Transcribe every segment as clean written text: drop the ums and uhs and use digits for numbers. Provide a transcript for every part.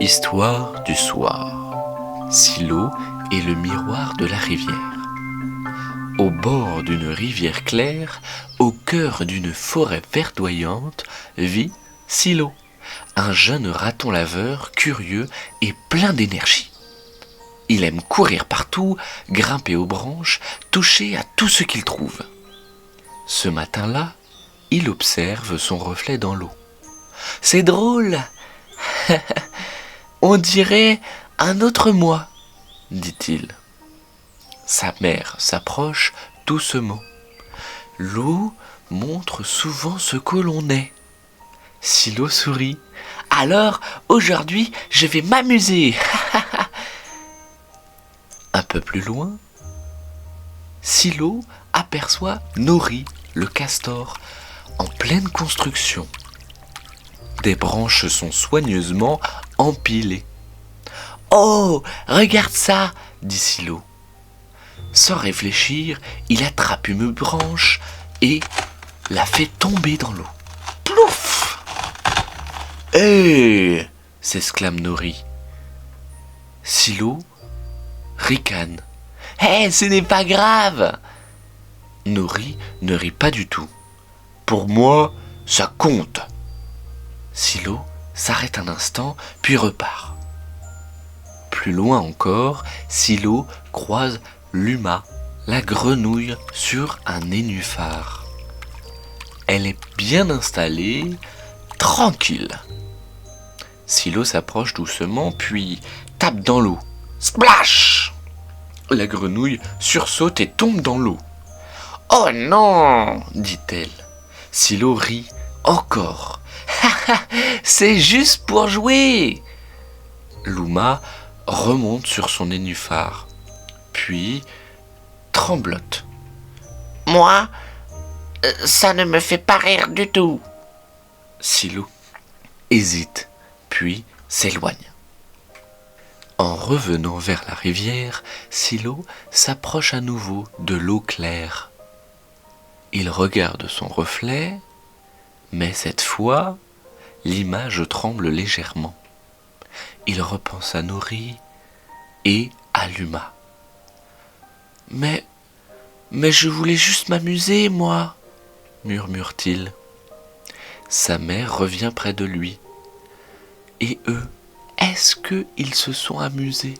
Histoire du soir. Silo est le miroir de la rivière. Au bord d'une rivière claire, au cœur d'une forêt verdoyante, vit Silo, un jeune raton laveur curieux et plein d'énergie. Il aime courir partout, grimper aux branches, toucher à tout ce qu'il trouve. Ce matin-là, il observe son reflet dans l'eau. « C'est drôle. On dirait un autre moi, dit-il. Sa mère s'approche doucement. L'eau montre souvent ce que l'on est. Silo sourit. Alors, aujourd'hui, je vais m'amuser. Un peu plus loin, Silo aperçoit Nori, le castor, en pleine construction. Des branches sont soigneusement empilées. « Oh, regarde ça !» dit Silo. Sans réfléchir, il attrape une branche et la fait tomber dans l'eau. Plouf !»« Hé !» s'exclame Nori. Silo ricane. « Hé, ce n'est pas grave !» Nori ne rit pas du tout. « Pour moi, ça compte !» Silo s'arrête un instant, puis repart. Plus loin encore, Silo croise Luma, la grenouille, sur un nénuphar. Elle est bien installée, tranquille. Silo s'approche doucement, puis tape dans l'eau. Splash! La grenouille sursaute et tombe dans l'eau. « Oh non !» dit-elle. Silo rit encore. « C'est juste pour jouer !» Luma remonte sur son nénuphar, puis tremblote. « Moi, ça ne me fait pas rire du tout. » Silo hésite, puis s'éloigne. En revenant vers la rivière, Silo s'approche à nouveau de l'eau claire. Il regarde son reflet, mais cette fois, l'image tremble légèrement. Il repense à Nori et à Luma. « Mais je voulais juste m'amuser, moi !» murmure-t-il. Sa mère revient près de lui. Et eux, est-ce qu'ils se sont amusés?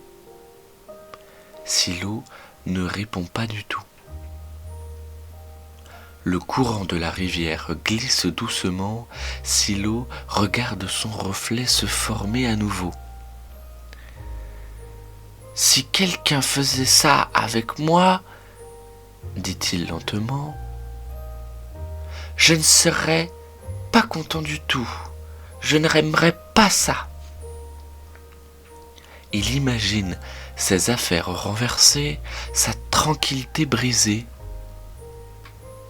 Silo ne répond pas du tout. Le courant de la rivière glisse doucement. Silo regarde son reflet se former à nouveau. « Si quelqu'un faisait ça avec moi, dit-il lentement, je ne serais pas content du tout. Je n'aimerais pas ça. » Il imagine ses affaires renversées, sa tranquillité brisée.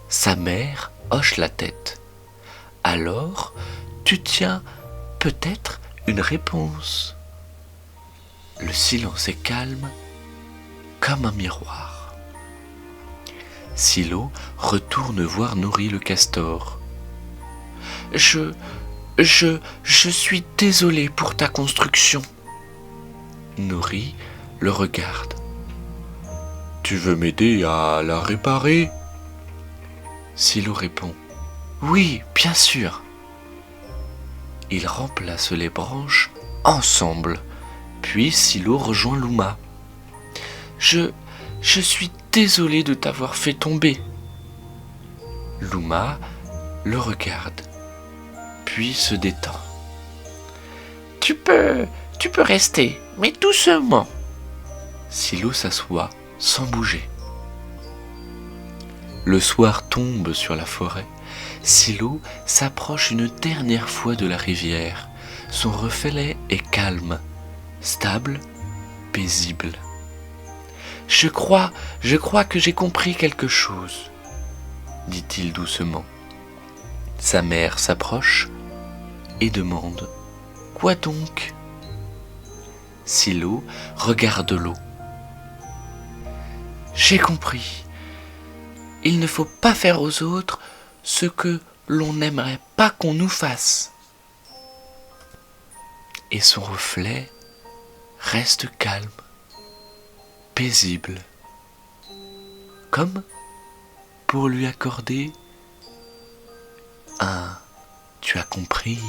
Sa mère hoche la tête. « Alors, tu tiens peut-être une réponse. » Le silence est calme, comme un miroir. Silo retourne voir Nori le castor. « Je suis désolé pour ta construction. » Nori le regarde. « Tu veux m'aider à la réparer ?» Silo répond. « Oui, bien sûr. » Ils remplacent les branches ensemble. Puis Silo rejoint Luma. « Je suis désolé de t'avoir fait tomber. » Luma le regarde, puis se détend. « Tu peux rester, mais doucement. » Silo s'assoit sans bouger. Le soir tombe sur la forêt. Silo s'approche une dernière fois de la rivière. Son reflet est calme, stable, paisible. « Je crois que j'ai compris quelque chose, » dit-il doucement. Sa mère s'approche et demande « Quoi donc ?» Silo regarde l'eau. « J'ai compris. Il ne faut pas faire aux autres ce que l'on n'aimerait pas qu'on nous fasse. » et son reflet reste calme, paisible, comme pour lui accorder un « tu as compris ».